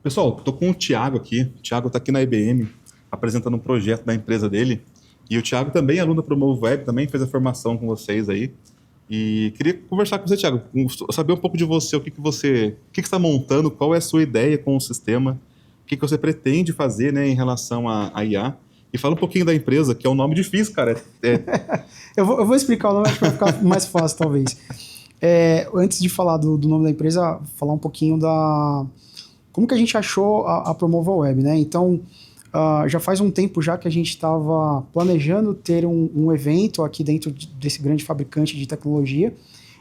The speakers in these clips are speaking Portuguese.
Pessoal, estou com o Thiago aqui. O Thiago está aqui na IBM, apresentando um projeto da empresa dele. E o Thiago também é aluno da Promovo Web, também fez a formação com vocês aí. E queria conversar com você, Thiago, saber um pouco de você, o que está montando, qual é a sua ideia com o sistema, o que você pretende fazer, né, em relação à IA. E fala um pouquinho da empresa, que é um nome difícil, cara. Eu vou explicar o nome, acho que vai ficar mais fácil, talvez. Antes de falar do nome da empresa, falar um pouquinho da... Como que a gente achou a Promoval Web, né? Então, já faz um tempo já que a gente estava planejando ter um evento aqui dentro desse grande fabricante de tecnologia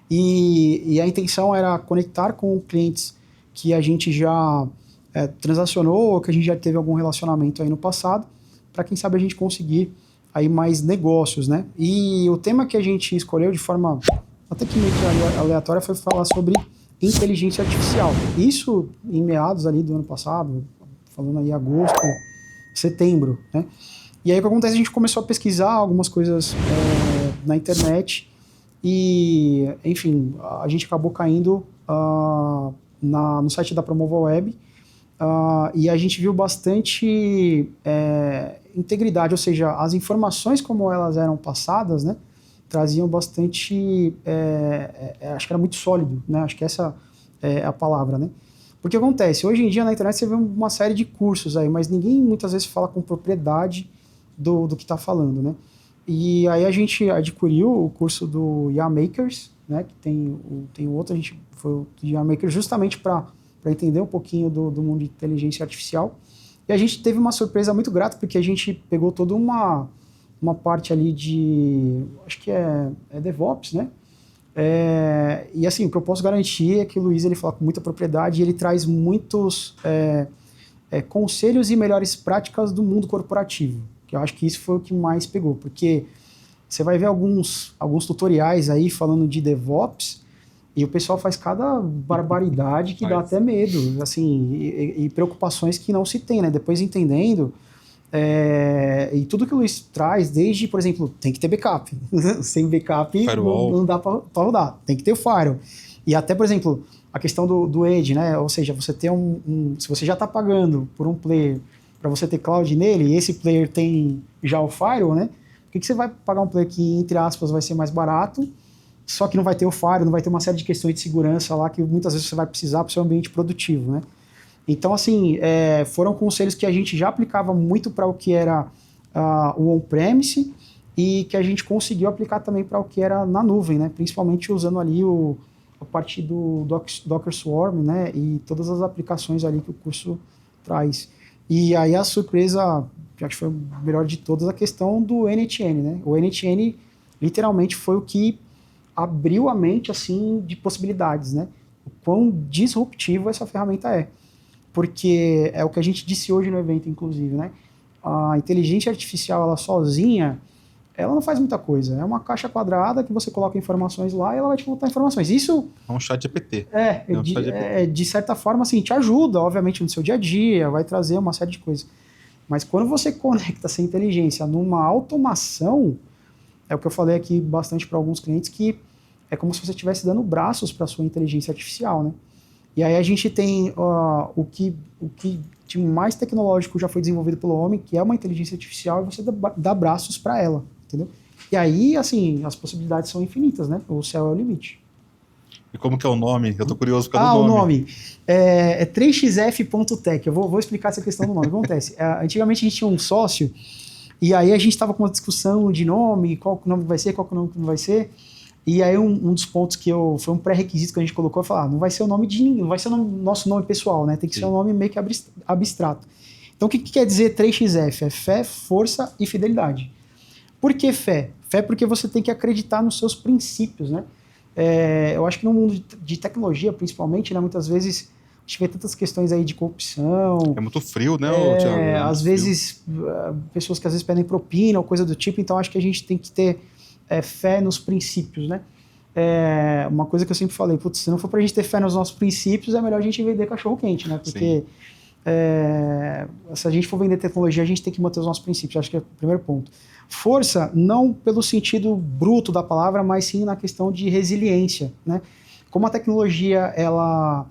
e a intenção era conectar com clientes que a gente já transacionou ou que a gente já teve algum relacionamento aí no passado, para quem sabe a gente conseguir aí mais negócios, né? E o tema que a gente escolheu de forma até que meio que aleatória foi falar sobre inteligência artificial. Isso em meados ali do ano passado, falando aí agosto, setembro, né? E aí o que acontece, a gente começou a pesquisar algumas coisas na internet e, enfim, a gente acabou caindo no site da Promoval Web e a gente viu bastante integridade, ou seja, as informações como elas eram passadas, né, traziam bastante, acho que era muito sólido, né, acho que essa é a palavra, né. Porque acontece, hoje em dia na internet você vê uma série de cursos aí, mas ninguém muitas vezes fala com propriedade do que está falando, né. E aí a gente adquiriu o curso do IA Makers, né, que tem outro, a gente foi o IA Makers justamente para entender um pouquinho do mundo de inteligência artificial. E a gente teve uma surpresa muito grata, porque a gente pegou toda uma parte ali de, acho que é DevOps, né? E assim, o que eu posso garantir é que o Luiz ele fala com muita propriedade e ele traz muitos conselhos e melhores práticas do mundo corporativo, que eu acho que isso foi o que mais pegou, porque você vai ver alguns tutoriais aí falando de DevOps e o pessoal faz cada barbaridade que dá até medo, assim, e preocupações que não se tem, né? Depois entendendo, e tudo que o Luiz traz, desde, por exemplo, tem que ter backup. Sem backup não dá para rodar. Tem que ter o firewall. E até, por exemplo, a questão do Edge, né? Ou seja, você ter se você já está pagando por um player para você ter cloud nele, e esse player tem já o firewall, né? Por que você vai pagar um player que, entre aspas, vai ser mais barato, só que não vai ter o firewall, não vai ter uma série de questões de segurança lá que muitas vezes você vai precisar para o seu ambiente produtivo, né? Então, assim, foram conselhos que a gente já aplicava muito para o que era o on-premise e que a gente conseguiu aplicar também para o que era na nuvem, né? Principalmente usando ali a parte do Docker Swarm, né? E todas as aplicações ali que o curso traz. E aí a surpresa, acho que foi o melhor de todas, a questão do NTN, né? O NTN literalmente foi o que abriu a mente, assim, de possibilidades, né? O quão disruptivo essa ferramenta é. Porque é o que a gente disse hoje no evento, inclusive, né? A inteligência artificial, ela sozinha, ela não faz muita coisa. É uma caixa quadrada que você coloca informações lá e ela vai te voltar informações. Isso... É um chat GPT. De certa forma, assim, te ajuda, obviamente, no seu dia a dia, vai trazer uma série de coisas. Mas quando você conecta essa inteligência numa automação, é o que eu falei aqui bastante para alguns clientes, que é como se você estivesse dando braços para a sua inteligência artificial, né? E aí a gente tem o que de mais tecnológico já foi desenvolvido pelo homem, que é uma inteligência artificial, e você dá braços para ela, entendeu? E aí, assim, as possibilidades são infinitas, né? O céu é o limite. E como que é o nome? Eu tô curioso por causa do nome. O nome é 3xf.tech. Eu vou explicar essa questão do nome. O que acontece? Antigamente a gente tinha um sócio, e aí a gente estava com uma discussão de nome, qual que o nome vai ser, qual que o nome não vai ser. E aí um dos pontos foi um pré-requisito que a gente colocou, falar, não vai ser o nome de ninguém, não vai ser o nosso nome pessoal, né? Tem que ser um nome meio que abstrato. Então o que quer dizer 3xf? É fé, força e fidelidade. Por que fé? Fé porque você tem que acreditar nos seus princípios, né? Eu acho que no mundo de tecnologia, principalmente, né, muitas vezes a gente vê tantas questões aí de corrupção. É muito frio, né, Thiago? Às vezes, pessoas que às vezes pedem propina ou coisa do tipo, então acho que a gente tem que ter fé nos princípios, né? Uma coisa que eu sempre falei, putz, se não for pra gente ter fé nos nossos princípios, é melhor a gente vender cachorro quente, né? Porque se a gente for vender tecnologia, a gente tem que manter os nossos princípios, acho que é o primeiro ponto. Força, não pelo sentido bruto da palavra, mas sim na questão de resiliência, né? Como a tecnologia, ela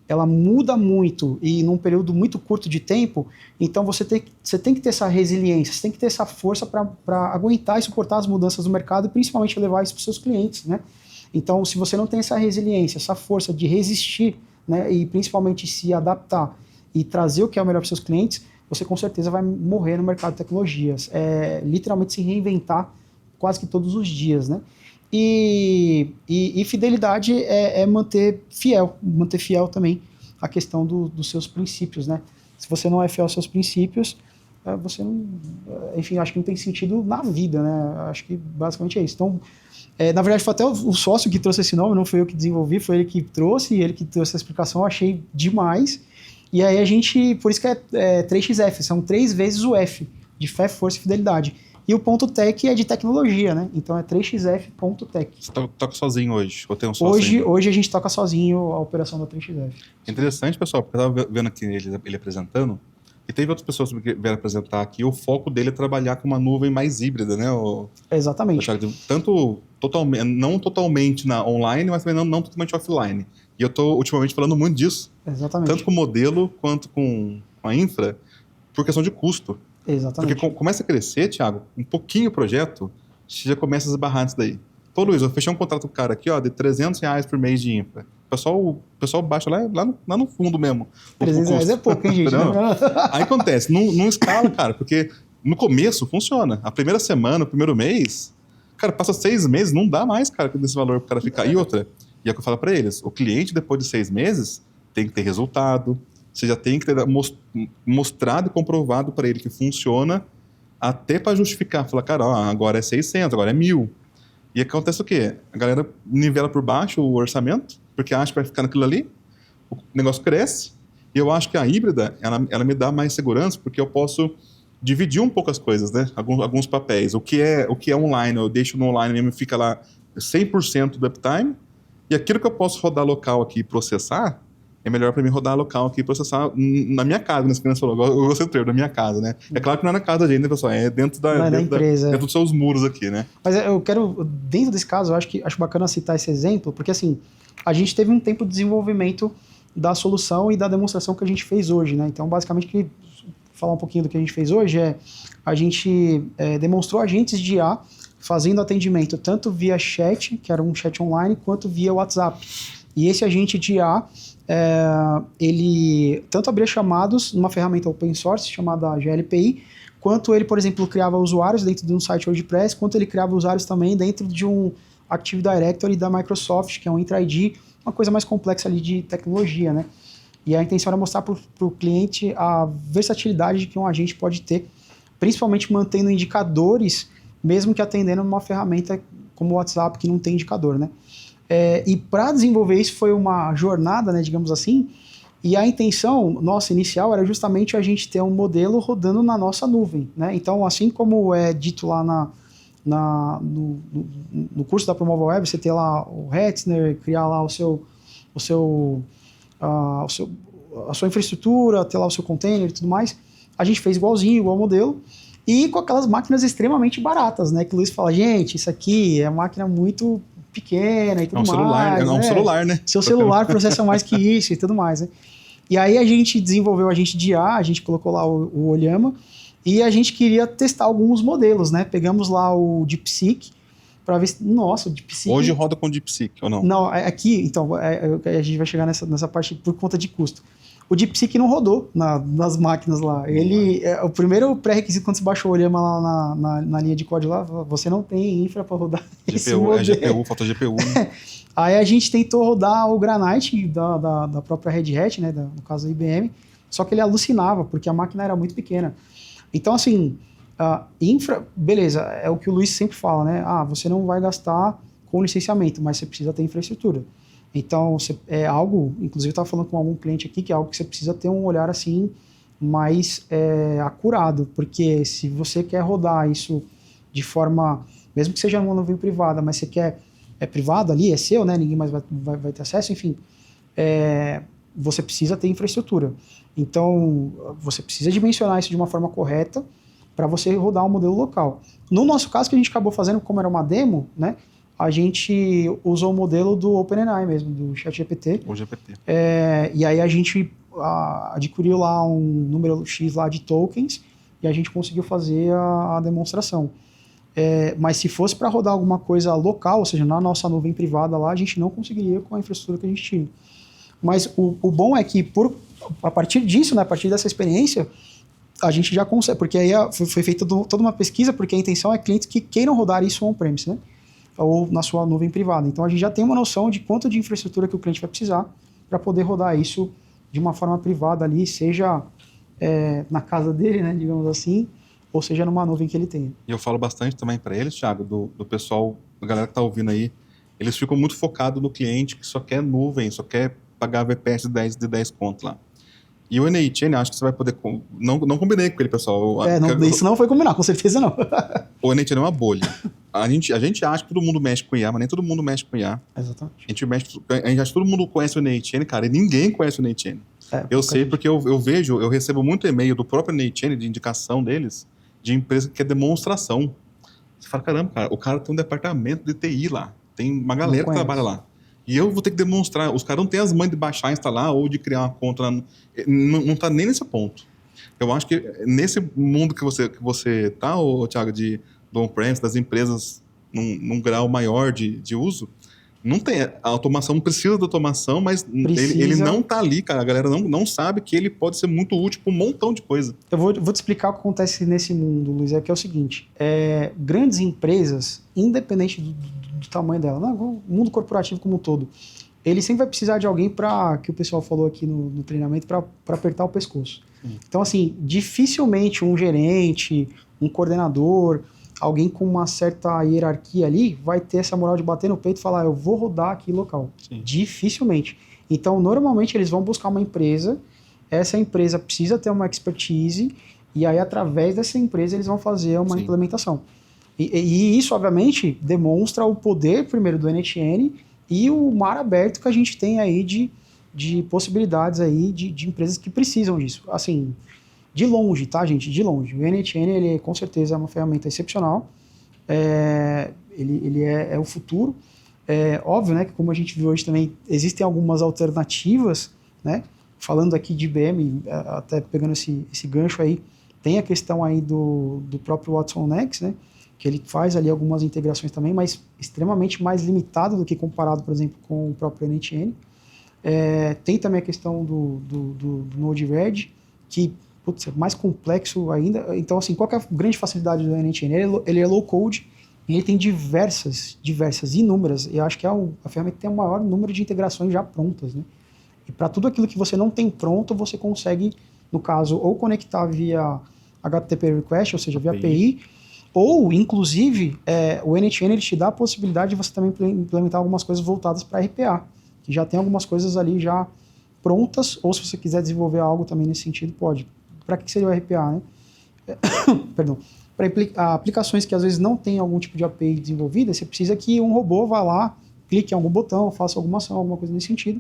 ela muda muito e num período muito curto de tempo, então você tem que ter essa resiliência, você tem que ter essa força para aguentar e suportar as mudanças do mercado e principalmente levar isso para os seus clientes, né? Então, se você não tem essa resiliência, essa força de resistir, né, e principalmente se adaptar e trazer o que é o melhor para os seus clientes, você com certeza vai morrer no mercado de tecnologias. É literalmente se reinventar quase que todos os dias, né? E fidelidade é manter fiel também a questão dos seus princípios, né? Se você não é fiel aos seus princípios, você não, enfim, acho que não tem sentido na vida, né? Acho que basicamente é isso. Então, na verdade, foi até o sócio que trouxe esse nome, não foi eu que desenvolvi, foi ele que trouxe, e ele que trouxe essa explicação, eu achei demais. E aí a gente, por isso que é 3XF, são 3 vezes o F, de fé, força e fidelidade. E o ponto tech é de tecnologia, né? Então é 3xf.tech. Você toca sozinho hoje? Ou tem um sócio? Hoje a gente toca sozinho a operação da 3xf. Interessante, pessoal, porque eu estava vendo aqui ele apresentando, e teve outras pessoas que vieram apresentar aqui, o foco dele é trabalhar com uma nuvem mais híbrida, né? Exatamente. Tanto totalmente, não totalmente online, mas também não totalmente offline. E eu estou ultimamente falando muito disso. Exatamente. Tanto com o modelo quanto com a infra, por questão de custo. Exatamente. Porque começa a crescer, Thiago, um pouquinho o projeto, você já começa a esbarrar antes daí. Pô, Luiz, eu fechei um contrato com o cara aqui, ó, de R$300 por mês de infra. O pessoal baixa lá no fundo mesmo. R$300 é pouco, hein, gente? Aí acontece, não escala, cara, porque no começo funciona. A primeira semana, o primeiro mês, cara, passa 6 meses, não dá mais, cara, desse valor pro cara ficar. E outra, e é o que eu falo pra eles, o cliente, depois de 6 meses, tem que ter resultado, você já tem que ter mostrado e comprovado para ele que funciona, até para justificar. Falar, cara, ó, agora é 600, agora é 1.000. E acontece o quê? A galera nivela por baixo o orçamento, porque acha que vai ficar naquilo ali, o negócio cresce, e eu acho que a híbrida, ela me dá mais segurança, porque eu posso dividir um pouco as coisas, né? Alguns papéis. O que é online, eu deixo no online mesmo, fica lá 100% do uptime, e aquilo que eu posso rodar local aqui e processar, é melhor para mim rodar local aqui e processar na minha casa, nesse que você falou. Eu gostei do termo, na minha casa, né? É claro que não é na casa da gente, né, pessoal? É dentro da empresa. Dentro dos seus muros aqui, né? Mas eu quero, dentro desse caso, eu acho bacana citar esse exemplo, porque assim, a gente teve um tempo de desenvolvimento da solução e da demonstração que a gente fez hoje, né? Então, basicamente, falar um pouquinho do que a gente fez hoje a gente demonstrou agentes de IA fazendo atendimento tanto via chat, que era um chat online, quanto via WhatsApp. E esse agente de IA, ele tanto abria chamados numa ferramenta open source chamada GLPI, quanto ele, por exemplo, criava usuários dentro de um site WordPress, quanto ele criava usuários também dentro de um Active Directory da Microsoft, que é um Entra-ID, uma coisa mais complexa ali de tecnologia, né? E a intenção era mostrar para o cliente a versatilidade que um agente pode ter, principalmente mantendo indicadores, mesmo que atendendo numa ferramenta como o WhatsApp, que não tem indicador, né? E para desenvolver isso foi uma jornada, né, digamos assim, e a intenção nossa inicial era justamente a gente ter um modelo rodando na nossa nuvem, né? Então, assim como é dito lá no curso da Promova Web, você ter lá o Hetzner, criar lá a sua infraestrutura, ter lá o seu container e tudo mais, a gente fez igual o modelo, e com aquelas máquinas extremamente baratas, né? Que o Luiz fala, gente, isso aqui é uma máquina muito pequena e tudo mais. É um celular, né? Seu celular processa mais que isso e tudo mais, né? E aí a gente desenvolveu a agente de IA, a gente colocou lá o Olhama, e a gente queria testar alguns modelos, né? Pegamos lá o DeepSeek, para ver se... Nossa, o DeepSeek... Hoje roda com DeepSeek, ou não? Não, aqui, então, a gente vai chegar nessa parte por conta de custo. O DeepSeek não rodou nas máquinas lá. O primeiro pré-requisito quando você baixou o Olhama lá na linha de código lá, você não tem infra para rodar esse modelo. GPU, falta GPU, né? Aí a gente tentou rodar o Granite da própria Red Hat, né, no caso da IBM, só que ele alucinava, porque a máquina era muito pequena. Então, assim, infra, beleza, é o que o Luiz sempre fala, né? Você não vai gastar com licenciamento, mas você precisa ter infraestrutura. Então, é algo, inclusive eu estava falando com algum cliente aqui, que é algo que você precisa ter um olhar assim, mais acurado, porque se você quer rodar isso de forma, mesmo que seja numa nuvem privada, mas você quer, privado ali, é seu, né? Ninguém mais vai ter acesso, enfim, você precisa ter infraestrutura. Então, você precisa dimensionar isso de uma forma correta para você rodar um modelo local. No nosso caso, que a gente acabou fazendo, como era uma demo, né? a gente usou o modelo do OpenAI mesmo, do ChatGPT. O GPT. E aí a gente adquiriu lá um número X lá de tokens e a gente conseguiu fazer a demonstração. Mas se fosse para rodar alguma coisa local, ou seja, na nossa nuvem privada lá, a gente não conseguiria com a infraestrutura que a gente tinha. Mas o bom é que a partir disso, né, a partir dessa experiência, a gente já consegue, porque aí foi feita toda uma pesquisa, porque a intenção é clientes que queiram rodar isso on-premise, né? Ou na sua nuvem privada. Então a gente já tem uma noção de quanto de infraestrutura que o cliente vai precisar para poder rodar isso de uma forma privada ali, seja na casa dele, né, digamos assim, ou seja numa nuvem que ele tenha. E eu falo bastante também para eles, Thiago, do pessoal, da galera que está ouvindo aí, eles ficam muito focados no cliente que só quer nuvem, só quer pagar VPS de 10 conto lá. E o NAChain, acho que você vai poder... Não combinei com ele, pessoal. Isso não foi combinar, com certeza não. O NAChain é uma bolha. A gente acha que todo mundo mexe com IA, mas nem todo mundo mexe com IA. Exatamente. A gente acha que todo mundo conhece o NAChain, cara, e ninguém conhece o NAChain. Eu sei porque eu recebo muito e-mail do próprio NAChain, de indicação deles, de empresa que quer demonstração. Você fala, caramba, cara, o cara tem um departamento de TI lá. Tem uma galera que trabalha lá. E eu vou ter que demonstrar. Os caras não têm as mães de baixar, instalar ou de criar uma conta. Não tá nem nesse ponto. Eu acho que nesse mundo que você tá, Thiago, do on-premise, das empresas num grau maior de uso, não tem. A automação precisa da automação, mas ele não tá ali, cara. A galera não sabe que ele pode ser muito útil para um montão de coisa. Eu vou te explicar o que acontece nesse mundo, Luiz. É que é o seguinte. Grandes empresas, independente do tamanho dela, o mundo corporativo como um todo, ele sempre vai precisar de alguém que o pessoal falou aqui no treinamento, para apertar o pescoço. Então, assim, dificilmente um gerente, um coordenador, alguém com uma certa hierarquia ali vai ter essa moral de bater no peito e falar, eu vou rodar aqui local. Sim. Dificilmente. Então, normalmente, eles vão buscar uma empresa, essa empresa precisa ter uma expertise, e aí, através dessa empresa, eles vão fazer uma implementação. E isso, obviamente, demonstra o poder, primeiro, do NHN e o mar aberto que a gente tem aí de possibilidades aí de empresas que precisam disso. Assim, de longe, tá, gente? De longe. O NHN, ele com certeza é uma ferramenta excepcional. Ele é o futuro. Óbvio, né, que como a gente viu hoje também, existem algumas alternativas, né? Falando aqui de IBM, até pegando esse gancho aí, tem a questão aí do próprio watsonx, né? Que ele faz ali algumas integrações também, mas extremamente mais limitado do que comparado, por exemplo, com o próprio NHN. Tem também a questão do Node-RED, que é mais complexo ainda. Então, assim, qual que é a grande facilidade do NHN? Ele é low-code e ele tem diversas, inúmeras. E eu acho que é a ferramenta que tem o maior número de integrações já prontas, né? E para tudo aquilo que você não tem pronto, você consegue, no caso, ou conectar via HTTP request, ou seja, via API, ou, inclusive, o NHN ele te dá a possibilidade de você também implementar algumas coisas voltadas para RPA, que já tem algumas coisas ali já prontas, ou se você quiser desenvolver algo também nesse sentido, pode. Para que seria o RPA, né? Perdão. Para aplicações que às vezes não tem algum tipo de API desenvolvida, você precisa que um robô vá lá, clique em algum botão, faça alguma ação, alguma coisa nesse sentido,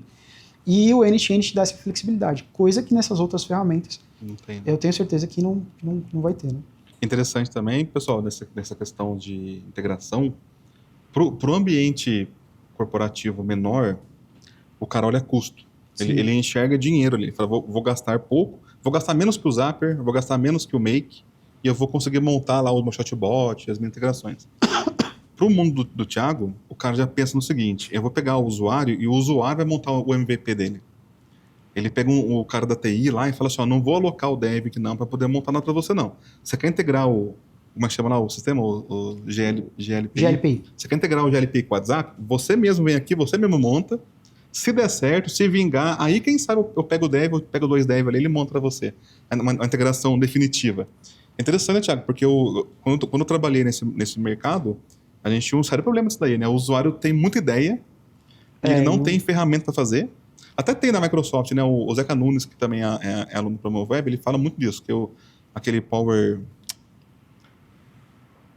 e o NHN te dá essa flexibilidade, coisa que nessas outras ferramentas não tem, né? Eu tenho certeza que não vai ter, né? Interessante também, pessoal, nessa questão de integração, para o ambiente corporativo menor, o cara olha custo. Ele enxerga dinheiro ali. Ele fala, vou gastar pouco, vou gastar menos que o Zapier, vou gastar menos que o Make, e eu vou conseguir montar lá o meu chatbot, as minhas integrações. Para o mundo do Thiago, o cara já pensa no seguinte, eu vou pegar o usuário e o usuário vai montar o MVP dele. Ele pega o cara da TI lá e fala assim, não vou alocar o dev aqui não para poder montar nada para você não. Você quer integrar como é que chama lá o sistema? O GLPI? Você quer integrar o GLPI com o WhatsApp? Você mesmo vem aqui, você mesmo monta. Se der certo, se vingar, aí quem sabe eu pego o dev, eu pego 2 dev ali, ele monta para você. Uma integração definitiva. Interessante, Thiago, porque quando eu trabalhei nesse mercado, a gente tinha um sério problema disso daí, né? O usuário tem muita ideia, ele não tem ferramenta para fazer. Até tem na Microsoft, né? O Zeca Nunes, que também é aluno do PromoveWeb, ele fala muito disso, que aquele Power...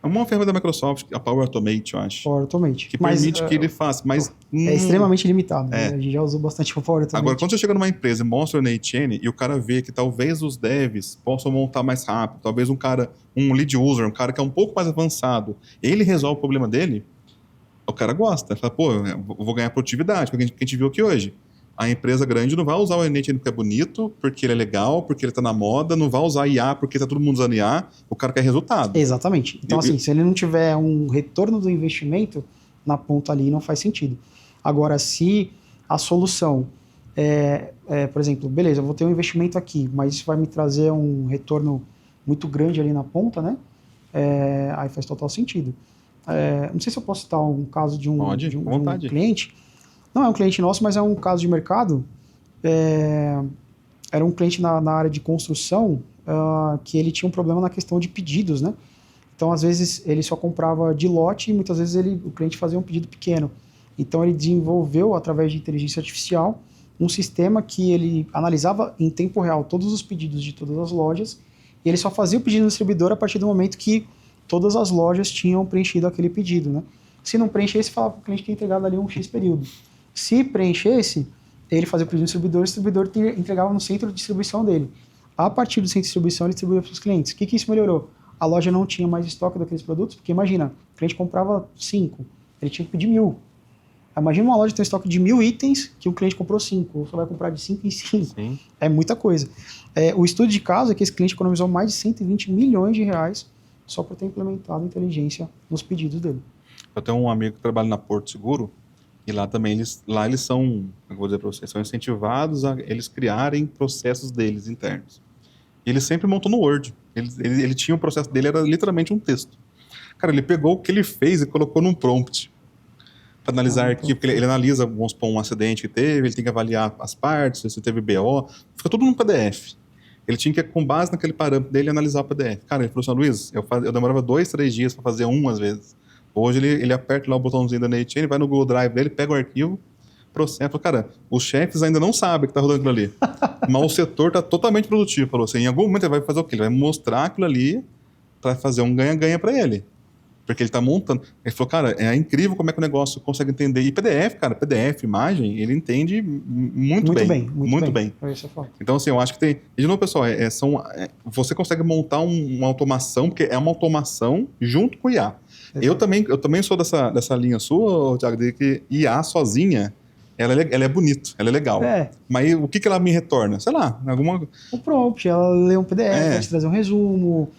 É uma ferramenta da Microsoft, a Power Automate, eu acho. Power Automate. Que permite que ele faça, mas... É extremamente limitado, né? A gente já usou bastante o Power Automate. Agora, quando você chega numa empresa e mostra o NHN e o cara vê que talvez os devs possam montar mais rápido, talvez um lead user, um cara que é um pouco mais avançado, ele resolve o problema dele, O cara gosta. Fala, pô, eu vou ganhar produtividade, porque a gente viu aqui hoje. A empresa grande não vai usar o N8N porque é bonito, porque ele é legal, porque ele tá na moda, não vai usar IA porque tá todo mundo usando IA, o cara quer resultado. Exatamente. Então, assim, se ele não tiver um retorno do investimento na ponta ali, não faz sentido. Agora, se a solução por exemplo, beleza, eu vou ter um investimento aqui, mas isso vai me trazer um retorno muito grande ali na ponta, né? Aí faz total sentido. Não sei se eu posso citar um caso de um cliente. Não é um cliente nosso, mas é um caso de mercado. Era um cliente na área de construção que ele tinha um problema na questão de pedidos, né? Então, às vezes, ele só comprava de lote e muitas vezes o cliente fazia um pedido pequeno. Então, ele desenvolveu, através de inteligência artificial, um sistema que ele analisava em tempo real todos os pedidos de todas as lojas e ele só fazia o pedido no distribuidor a partir do momento que todas as lojas tinham preenchido aquele pedido, né? Se não preenchesse, falava para o cliente que ia entregar ali um X período. Se preenchesse, ele fazia o pedido no distribuidor entregava no centro de distribuição dele. A partir do centro de distribuição, ele distribuía para os clientes. O que isso melhorou? A loja não tinha mais estoque daqueles produtos, porque imagina, o cliente comprava 5, ele tinha que pedir 1.000. Imagina uma loja que tem estoque de 1.000 itens que o cliente comprou 5, ou só vai comprar de 5 em 5. Sim. É muita coisa. O estudo de caso é que esse cliente economizou mais de 120 milhões de reais só por ter implementado inteligência nos pedidos dele. Eu tenho um amigo que trabalha na Porto Seguro, e lá também eles são, eu vou dizer para vocês, são incentivados a eles criarem processos deles internos. E ele sempre montou no Word. Ele tinha o processo dele, era literalmente um texto. Cara, ele pegou o que ele fez e colocou num prompt para analisar arquivo, porque ele analisa, vamos supor, um acidente que teve, ele tem que avaliar as partes, se teve BO, fica tudo no PDF. Ele tinha que, com base naquele parâmetro dele, analisar o PDF. Cara, ele falou assim, Luiz, eu demorava 2, 3 dias para fazer às vezes. Hoje ele aperta lá o botãozinho da N8N, vai no Google Drive dele, pega o arquivo, processa. Cara, os chefes ainda não sabem que tá rodando aquilo ali. Mas o setor tá totalmente produtivo. Falou assim, em algum momento ele vai fazer o quê? Ele vai mostrar aquilo ali para fazer um ganha-ganha para ele. Porque ele tá montando. Ele falou, cara, é incrível como é que o negócio consegue entender. E PDF, cara, PDF, imagem, ele entende muito bem. Muito bem. Então, assim, eu acho que tem... E de novo, pessoal, você consegue montar uma automação, porque é uma automação junto com o IA. Eu também sou dessa linha sua, Thiago, de que IA sozinha, ela é bonito, ela é legal. Mas o que ela me retorna? Sei lá, o prompt, ela lê um PDF, vai te trazer um resumo.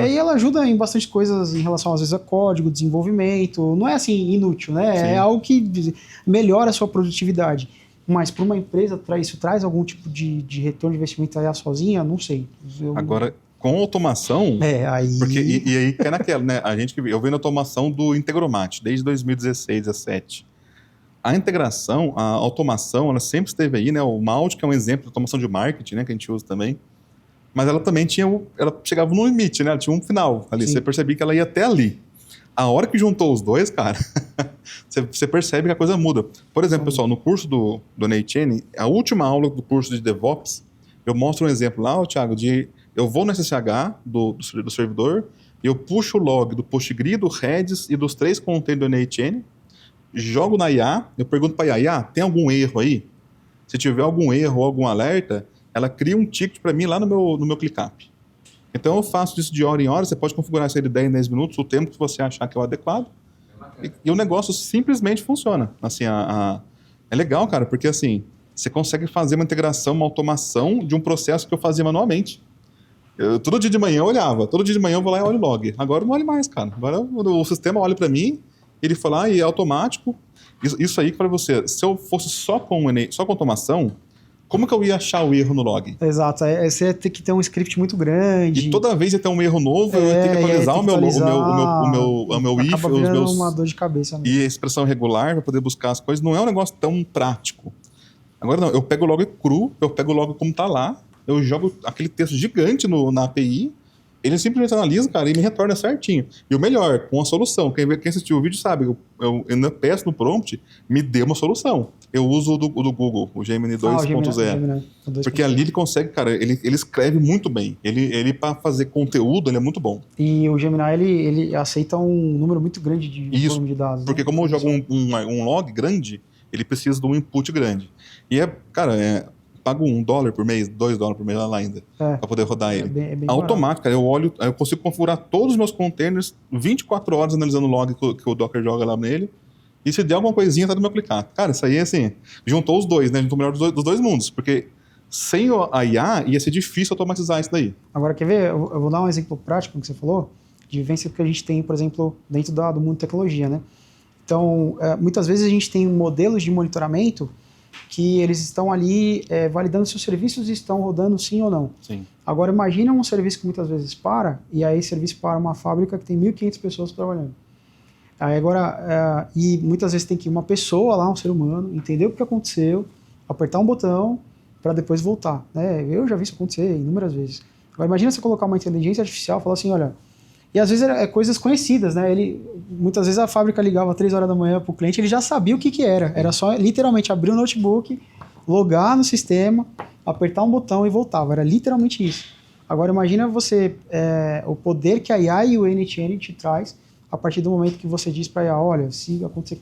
E ela ajuda em bastante coisas em relação, às vezes, a código, desenvolvimento. Não é assim inútil, né? Sim. É algo que melhora a sua produtividade. Mas para uma empresa, isso traz algum tipo de retorno de investimento aí sozinha? Não sei. Agora, com automação... aí... Porque, e aí cai naquela, né? Eu venho na automação do Integromat, desde 2016, 2017. A integração, a automação, ela sempre esteve aí, né? O Mautic, que é um exemplo de automação de marketing, né? Que a gente usa também. Mas ela também ela chegava no limite, né? Ela tinha um final ali. Sim. Você percebia que ela ia até ali. A hora que juntou os dois, cara, você percebe que a coisa muda. Por exemplo, pessoal, no curso do N8N, a última aula do curso de DevOps, eu mostro um exemplo lá, Thiago, eu vou no SSH do servidor, eu puxo o log do PostGrid, do Redis e dos 3 containers do N8N, jogo na IA, eu pergunto para a IA, tem algum erro aí? Se tiver algum erro ou algum alerta, ela cria um ticket para mim lá no meu ClickUp. Então eu faço isso de hora em hora, você pode configurar isso aí de 10 em 10 minutos, o tempo que você achar que é o adequado, e o negócio simplesmente funciona. Assim, é legal, cara, porque assim, você consegue fazer uma integração, uma automação de um processo que eu fazia manualmente. Todo dia de manhã eu olhava, todo dia de manhã eu vou lá e olho o log. Agora eu não olho mais, cara. Agora o sistema olha para mim, ele foi lá e é automático. Isso aí que para você, se eu fosse só com automação, como que eu ia achar o erro no log? Exato, você ia ter que ter um script muito grande. E toda vez ia ter um erro novo, eu ia ter que atualizar o meu if, os meus... uma dor de cabeça mesmo. E a expressão regular para poder buscar as coisas. Não é um negócio tão prático. Agora não, eu pego o log cru, eu pego o log como tá lá, eu jogo aquele texto gigante na API, ele simplesmente analisa, cara, e me retorna certinho. E o melhor, com a solução. Quem assistiu o vídeo sabe, eu ainda peço no prompt, me dê uma solução. Eu uso o do Google, o Gemini 2.0. Porque ali ele consegue, cara, ele escreve muito bem. Ele para fazer conteúdo, ele é muito bom. E o Gemini, ele aceita um número muito grande de volume de dados. Porque como eu jogo um log grande, ele precisa de um input grande. E pago $1 por mês, $2 por mês lá ainda, para poder rodar ele. É bem automático, cara, eu consigo configurar todos os meus containers 24 horas analisando o log que o Docker joga lá nele, E se der alguma coisinha, tá no meu clicar. Cara, isso aí, assim, juntou os dois, né? Juntou o melhor dos dois mundos. Porque sem a IA, ia ser difícil automatizar isso daí. Agora, quer ver? Eu vou dar um exemplo prático no que você falou, de vivência que a gente tem, por exemplo, dentro do mundo de tecnologia, né? Então, muitas vezes a gente tem modelos de monitoramento que eles estão ali validando se os serviços estão rodando sim ou não. Sim. Agora, imagina um serviço que muitas vezes para, e aí esse serviço para uma fábrica que tem 1.500 pessoas trabalhando. Aí agora, e muitas vezes tem que ir uma pessoa lá, um ser humano, entender o que aconteceu, apertar um botão para depois voltar. Né? Eu já vi isso acontecer inúmeras vezes. Agora, imagina você colocar uma inteligência artificial e falar assim, olha... E às vezes é coisas conhecidas, né? Muitas vezes a fábrica ligava 3 horas da manhã para o cliente, ele já sabia o que era. Era só literalmente abrir o notebook, logar no sistema, apertar um botão e voltava. Era literalmente isso. Agora imagina você, o poder que a IA e o NTN te traz a partir do momento que você diz para a IA, olha, se acontecer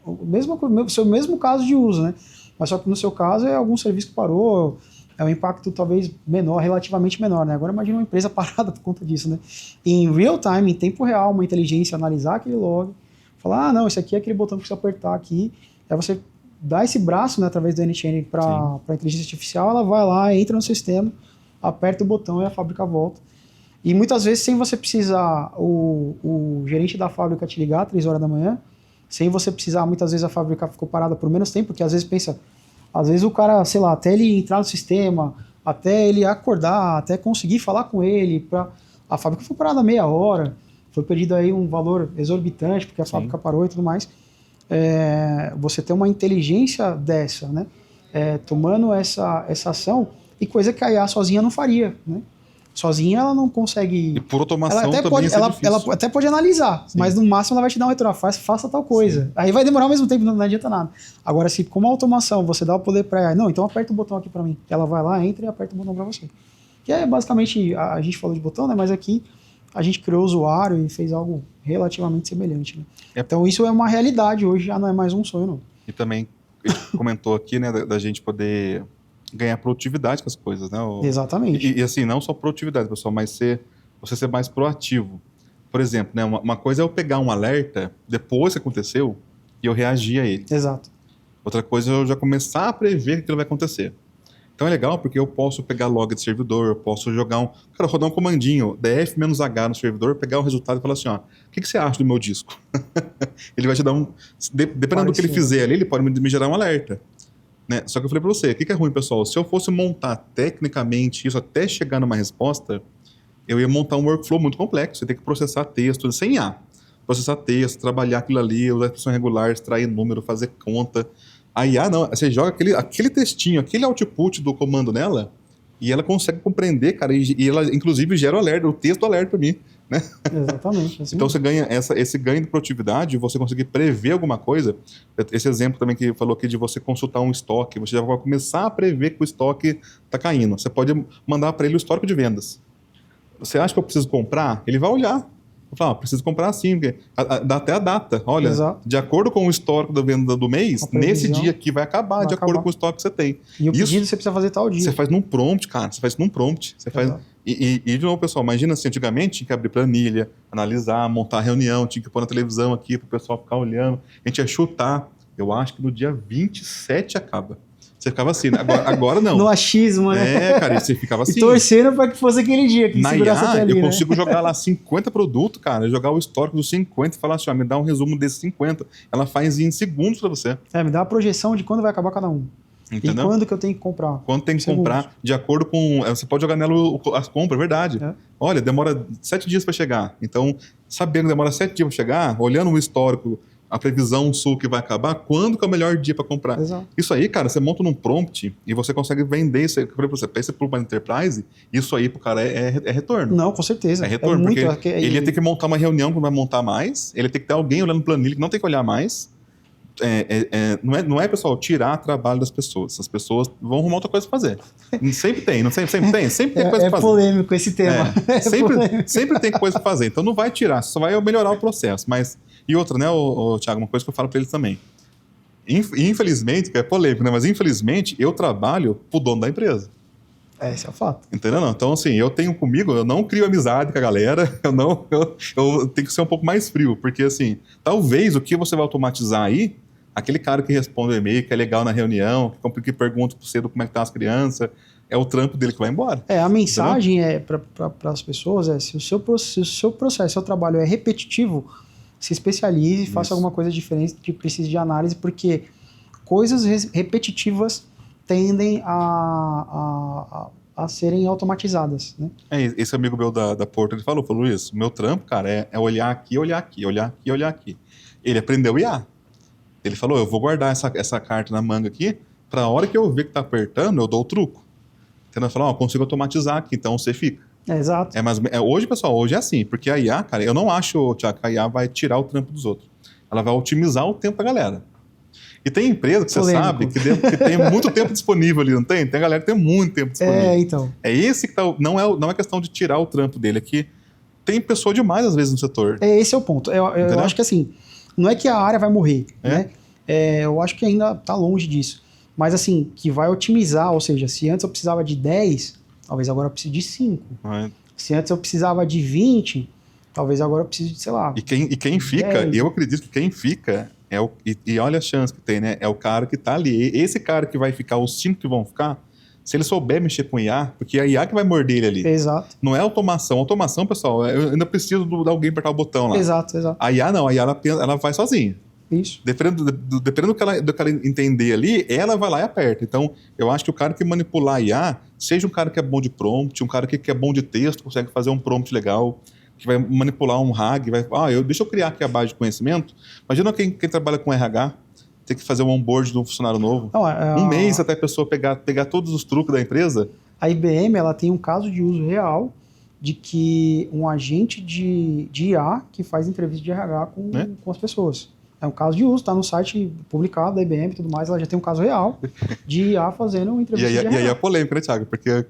o mesmo caso de uso, né? Mas só que no seu caso é algum serviço que parou, é um impacto talvez menor, relativamente menor, né? Agora imagina uma empresa parada por conta disso, né? Em real time, em tempo real, uma inteligência analisar aquele log, falar, não, esse aqui é aquele botão que você apertar aqui, aí você dá esse braço, né, através do NTN para a inteligência artificial, ela vai lá, entra no sistema, aperta o botão e a fábrica volta. E muitas vezes, sem você precisar o gerente da fábrica te ligar às 3 horas da manhã, sem você precisar, muitas vezes a fábrica ficou parada por menos tempo, porque às vezes pensa... Às vezes o cara, sei lá, até ele entrar no sistema, até ele acordar, até conseguir falar com ele, a fábrica foi parada meia hora, foi perdido aí um valor exorbitante, porque a fábrica parou e tudo mais. Você tem uma inteligência dessa, né? Tomando essa ação, e coisa que a IA sozinha não faria, né? Sozinha ela não consegue... E por automação ela até também pode, ela até pode analisar, mas no máximo ela vai te dar um retorno, faça tal coisa. Sim. Aí vai demorar ao mesmo tempo, não adianta nada. Agora, se com a automação você dá o poder para ela, não, então aperta o botão aqui para mim. Ela vai lá, entra e aperta o botão para você. Que é basicamente, a gente falou de botão, né? Mas aqui a gente criou o usuário e fez algo relativamente semelhante. Né? Então isso é uma realidade hoje, já não é mais um sonho, não. E também, ele comentou aqui, né, da gente poder... ganhar produtividade com as coisas, né? Exatamente. E assim, não só produtividade, pessoal, mas você ser mais proativo. Por exemplo, né, uma coisa é eu pegar um alerta depois que aconteceu e eu reagir a ele. Exato. Outra coisa é eu já começar a prever que aquilo vai acontecer. Então é legal porque eu posso pegar log de servidor, eu posso rodar um comandinho, df-h no servidor, pegar o resultado e falar assim, ó, o que você acha do meu disco? Ele vai te dar dependendo do que ele fizer ali, ele pode me gerar um alerta. Né? Só que eu falei para você, o que é ruim, pessoal? Se eu fosse montar tecnicamente isso até chegar numa resposta, eu ia montar um workflow muito complexo. Você tem que processar texto sem IA. Processar texto, trabalhar aquilo ali, usar expressão regular, extrair número, fazer conta. A IA não, você joga aquele textinho, aquele output do comando nela, e ela consegue compreender, cara, e ela inclusive gera o texto alerta para mim. Né? Exatamente. Assim então você ganha esse ganho de produtividade, você conseguir prever alguma coisa. Esse exemplo também que falou aqui de você consultar um estoque, você já vai começar a prever que o estoque está caindo. Você pode mandar para ele o histórico de vendas. Você acha que eu preciso comprar? Ele vai olhar. Vai falar, preciso comprar sim, porque dá até a data. Olha, de acordo com o histórico da venda do mês, nesse dia aqui vai acabar de acordo com o estoque que você tem. E o pedido você precisa fazer tal dia. Você faz num prompt, cara. Você faz num prompt. Você faz... E de novo, pessoal, imagina assim, antigamente tinha que abrir planilha, analisar, montar reunião, tinha que pôr na televisão aqui para o pessoal ficar olhando. A gente ia chutar. Eu acho que no dia 27 acaba. Você ficava assim, né? Agora não. No achismo, né? Cara, você ficava assim. E torcendo para que fosse aquele dia que segurasse até ali, eu consigo jogar lá 50 produtos, cara, jogar o histórico dos 50 e falar assim, ó, me dá um resumo desses 50. Ela faz em segundos para você. Me dá a projeção de quando vai acabar cada um. Entendeu? E quando que eu tenho que comprar? Quando tem que comprar, de acordo com... Você pode jogar nela as compras, é verdade. Olha, demora 7 dias para chegar. Então, sabendo que demora 7 dias para chegar, olhando o histórico, a previsão sul que vai acabar, quando que é o melhor dia para comprar? Exato. Isso aí, cara, você monta num prompt e você consegue vender isso aí. Eu falei pra você, pensa para uma enterprise, isso aí pro cara é retorno. Não, com certeza. É retorno, porque ele ia ter que montar uma reunião que não vai montar mais, ele ia ter que ter alguém olhando planilha que não tem que olhar mais. Não é, pessoal, tirar trabalho das pessoas. As pessoas vão arrumar outra coisa para fazer. Sempre tem coisa para fazer. É polêmico esse tema. Sempre tem coisa para fazer. Então não vai tirar, só vai melhorar o processo. Mas, e outra, né, Thiago, uma coisa que eu falo para eles também. Infelizmente, que é polêmico, né, mas infelizmente eu trabalho pro dono da empresa. Esse é o fato. Entendeu? Não? Então, assim, eu tenho comigo, eu não crio amizade com a galera, eu tenho que ser um pouco mais frio, porque, assim, talvez o que você vai automatizar aí, aquele cara que responde o e-mail, que é legal na reunião, que pergunta pro cedo como é que tá as crianças, é o trampo dele que vai embora. A mensagem para as pessoas se o seu processo, seu trabalho é repetitivo, se especialize e faça alguma coisa diferente que precise de análise, porque coisas repetitivas tendem a serem automatizadas, né? Esse amigo meu da Porto, ele falou isso, meu trampo, cara, é olhar aqui, olhar aqui, olhar aqui, olhar aqui. Ele aprendeu IA. Ele falou, eu vou guardar essa carta na manga aqui, para a hora que eu ver que tá apertando, eu dou o truco. Entendeu? Ele falou, eu consigo automatizar aqui, então você fica. Exato. Mas hoje, pessoal, hoje é assim, porque a IA, cara, eu não acho, Thiago, que a IA vai tirar o trampo dos outros. Ela vai otimizar o tempo da galera. E tem empresa que você sabe que tem muito tempo disponível ali, não tem? Tem galera que tem muito tempo disponível. Então. É esse que tá, não é questão de tirar o trampo dele, é que tem pessoa demais às vezes no setor. Esse é o ponto. Eu acho que assim, não é que a área vai morrer, né? Eu acho que ainda tá longe disso. Mas assim, que vai otimizar, ou seja, se antes eu precisava de 10, talvez agora eu precise de 5. Se antes eu precisava de 20, talvez agora eu precise de, sei lá. E quem fica, 10. eu acredito que quem fica e olha a chance que tem, né? É o cara que tá ali. Esse cara que vai ficar, os 5 que vão ficar, se ele souber mexer com IA, porque é a IA que vai morder ele ali. Exato. Não é automação. Automação, pessoal, eu ainda preciso de alguém apertar o botão lá. Exato. A IA não, a IA ela vai sozinha. Isso. Dependendo do que ela entender ali, ela vai lá e aperta. Então, eu acho que o cara que manipular a IA, seja um cara que é bom de prompt, um cara que é bom de texto, consegue fazer um prompt legal, que vai manipular um RAG, deixa eu criar aqui a base de conhecimento. Imagina quem trabalha com RH, ter que fazer um onboard de um funcionário novo. Um mês até a pessoa pegar todos os truques da empresa. A IBM ela tem um caso de uso real de que um agente de IA que faz entrevista de RH com as pessoas. É um caso de uso, está no site publicado da IBM e tudo mais, ela já tem um caso real de IA fazendo entrevista de RH. E aí é polêmica, né, Thiago? Porque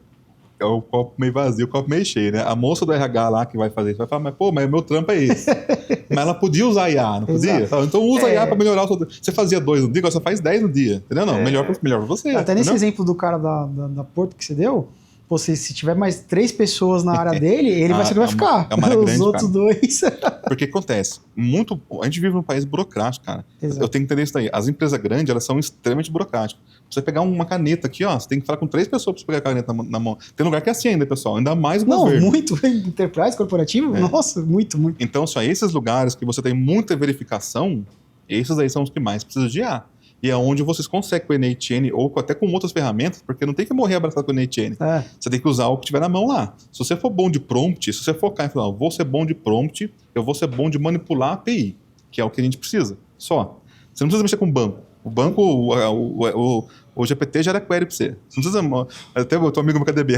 é o copo meio vazio, o copo meio cheio, né? A moça do RH lá que vai fazer isso vai falar, mas o meu trampo é esse. Mas ela podia usar IA, não podia? Exato. Então usa IA para melhorar o seu... Você fazia 2 no dia, agora você faz 10 no dia. Entendeu? Não, melhor pra você. Até nesse entendeu? exemplo do cara da Porto que você deu, se tiver mais 3 pessoas na área dele, ele vai ser que vai ficar. Os outros 2... Porque acontece, a gente vive num país burocrático, cara. Exato. Eu tenho que entender isso daí. As empresas grandes, elas são extremamente burocráticas. Pra você pegar uma caneta aqui, você tem que falar com 3 pessoas pra você pegar a caneta na mão. Tem lugar que é assim ainda, pessoal. Ainda mais o governo. Não, muito. Enterprise, corporativo, nossa, muito. Então, só esses lugares que você tem muita verificação, esses aí são os que mais precisam de IA. E é onde vocês conseguem com o NHN ou até com outras ferramentas, porque não tem que morrer abraçado com o NHN. Você tem que usar o que tiver na mão lá. Se você for bom de prompt, se você focar em falar, vou ser bom de prompt, eu vou ser bom de manipular a API, que é o que a gente precisa. Só. Você não precisa mexer com o banco. O banco, o GPT gera query pra você. Você não precisa... Até o teu amigo meu KDB,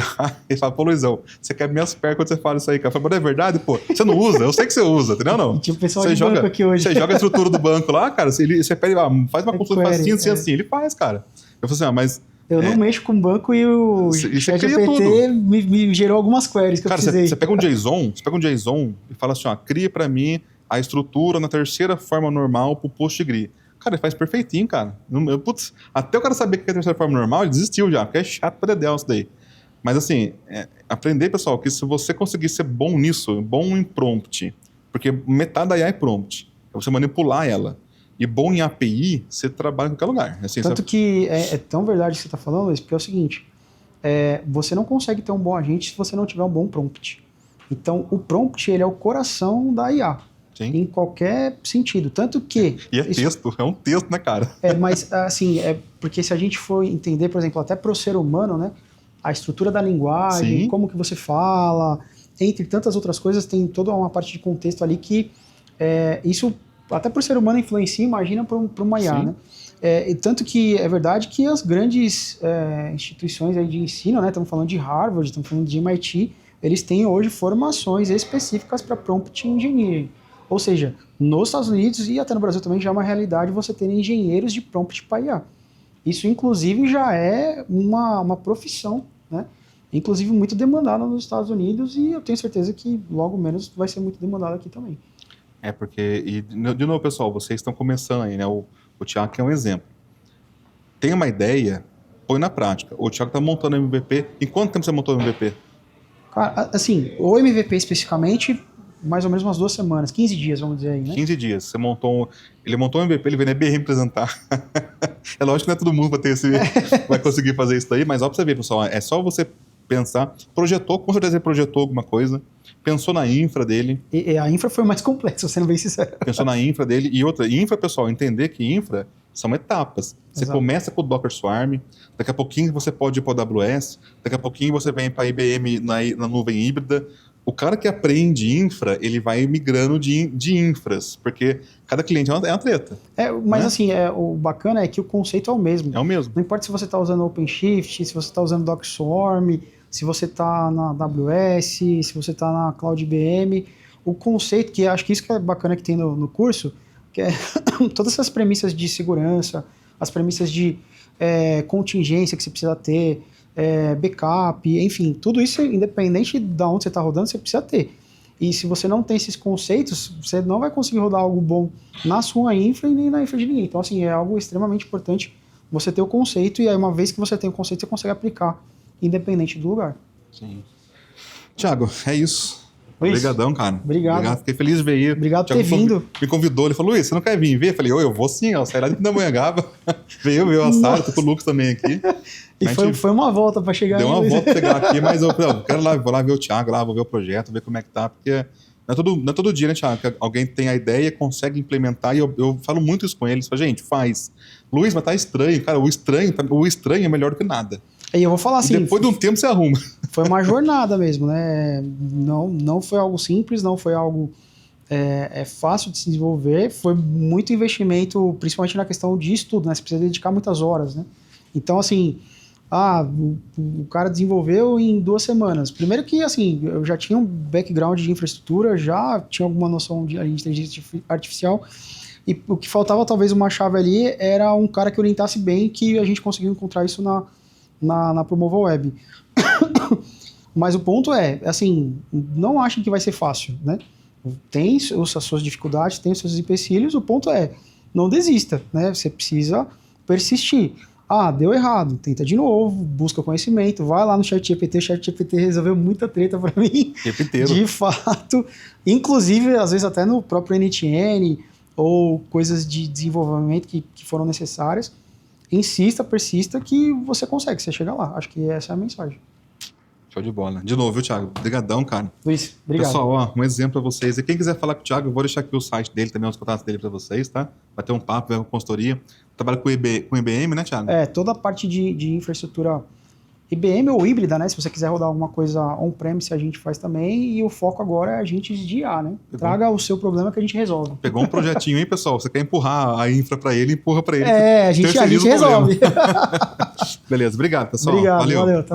ele fala, pô, Luizão, você quer minhas pernas quando você fala isso aí, cara. Eu falo, mas é verdade, pô? Você não usa? Eu sei que você usa, entendeu? Não. E tinha o pessoal de banco aqui hoje. Você joga a estrutura do banco lá, cara, você pede, faz uma consulta, faz assim, ele faz, cara. Eu falo assim, mas... Eu não mexo com banco e o ChatGPT me gerou algumas queries que eu precisei. Você pega um JSON e fala assim, cria pra mim a estrutura na terceira forma normal pro PostgreSQL. Cara, ele faz perfeitinho, cara. Até o cara saber que é a terceira forma normal, ele desistiu já, porque é chato pra dedéu isso daí. Mas assim, aprender, pessoal, que se você conseguir ser bom nisso, bom em prompt, porque metade da IA é prompt, é você manipular ela. E bom em API, você trabalha em qualquer lugar. Assim, Tanto que é tão verdade o que você está falando, Luiz, porque é o seguinte, você não consegue ter um bom agente se você não tiver um bom prompt. Então, o prompt ele é o coração da IA. Sim. Em qualquer sentido. Tanto que... E texto, é um texto, né, cara? Mas, assim, porque se a gente for entender, por exemplo, até para o ser humano, né, a estrutura da linguagem, como que você fala, entre tantas outras coisas, tem toda uma parte de contexto ali que isso, até para o ser humano, influencia, imagina para uma IA, né? E tanto que é verdade que as grandes instituições aí de ensino, né, estamos falando de Harvard, estamos falando de MIT, eles têm hoje formações específicas para prompt engineering. Ou seja, nos Estados Unidos e até no Brasil também já é uma realidade você ter engenheiros de prompt para IA. Isso, inclusive, já é uma profissão, né? Inclusive muito demandada nos Estados Unidos e eu tenho certeza que logo menos vai ser muito demandada aqui também. Porque, e de novo, pessoal, vocês estão começando aí, né? O Thiago é um exemplo. Tem uma ideia, põe na prática. O Thiago está montando o MVP. Em quanto tempo você montou o MVP? Cara, assim, o MVP especificamente, mais ou menos umas 2 semanas, 15 dias, vamos dizer aí, né? 15 dias. Ele montou um MVP, ele veio na IBM apresentar. É lógico que não é todo mundo vai conseguir fazer isso daí, mas ó pra você ver, pessoal, é só você pensar, projetou, com certeza ele projetou alguma coisa, pensou na infra dele. E a infra foi mais complexa, sendo bem sincero. Pensou na infra dele. E outra, infra, pessoal, entender que infra são etapas. Você Exato. começa com o Docker Swarm, daqui a pouquinho você pode ir para o AWS, daqui a pouquinho você vem para a IBM na nuvem híbrida. O cara que aprende infra, ele vai migrando de infras, porque cada cliente é uma treta. Mas né? assim, o bacana é que o conceito é o mesmo. É o mesmo. Não importa se você está usando OpenShift, se você está usando Docker Swarm, se você está na AWS, se você está na Cloud IBM, o conceito, que acho que isso que é bacana que tem no curso, que é todas essas premissas de segurança, as premissas de contingência que você precisa ter, backup, enfim, tudo isso, independente de onde você está rodando, você precisa ter. E se você não tem esses conceitos, você não vai conseguir rodar algo bom na sua infra e nem na infra de ninguém. Então, assim, é algo extremamente importante você ter o conceito, e aí uma vez que você tem o conceito, você consegue aplicar, independente do lugar. Sim. Thiago, é isso. Luiz, Obrigadão, cara. Obrigado. Fiquei feliz de ver aí. Obrigado por ter Thiago vindo. Me convidou, ele falou, Luiz, você não quer vir ver? Eu falei, eu vou sim, ó, saí lá dentro da Manhangaba. veio a Sara, tô com o Lucas também aqui. E foi uma volta para chegar Deu aí. uma volta pra chegar aqui, mas eu falei, quero lá, vou lá ver o Thiago, vou ver o projeto, ver como é que tá, porque não é todo dia, né, Thiago, que alguém tem a ideia, consegue implementar, e eu falo muito isso com eles, falo, gente, faz. Luiz, mas tá estranho, cara, o estranho é melhor do que nada. E eu vou falar assim, e depois de um tempo você arruma. Foi uma jornada mesmo, né? Não foi algo simples, não foi algo fácil de se desenvolver, foi muito investimento, principalmente na questão de estudo, né? Você precisa dedicar muitas horas, né? Então, assim, o cara desenvolveu em 2 semanas. Primeiro que, assim, eu já tinha um background de infraestrutura, já tinha alguma noção de inteligência artificial, e o que faltava, talvez, uma chave ali, era um cara que orientasse bem, que a gente conseguiu encontrar isso na Promova Web. Mas o ponto assim, não achem que vai ser fácil, né? Tem as suas dificuldades, tem os seus empecilhos, o ponto não desista, né? Você precisa persistir. Deu errado, tenta de novo, busca conhecimento, vai lá no ChatGPT, o ChatGPT resolveu muita treta para mim. Tempo inteiro. De fato, inclusive, às vezes até no próprio NTN, ou coisas de desenvolvimento que foram necessárias. Insista, persista, que você consegue, você chega lá. Acho que essa é a mensagem. Show de bola. De novo, viu, Thiago? Obrigadão, cara. Luiz, obrigado. Pessoal, ó, um exemplo para vocês. E quem quiser falar com o Thiago, eu vou deixar aqui o site dele, também os contatos dele para vocês, tá? Vai ter um papo, vai uma consultoria. Trabalha com IBM, né, Thiago? Toda a parte de infraestrutura IBM ou híbrida, né? Se você quiser rodar alguma coisa on-premise, a gente faz também. E o foco agora é a gente de IA, né? Traga o seu problema que a gente resolve. Pegou um projetinho aí, pessoal. Você quer empurrar a infra para ele, empurra para ele. A gente resolve. Beleza, obrigado, pessoal. Obrigado, valeu.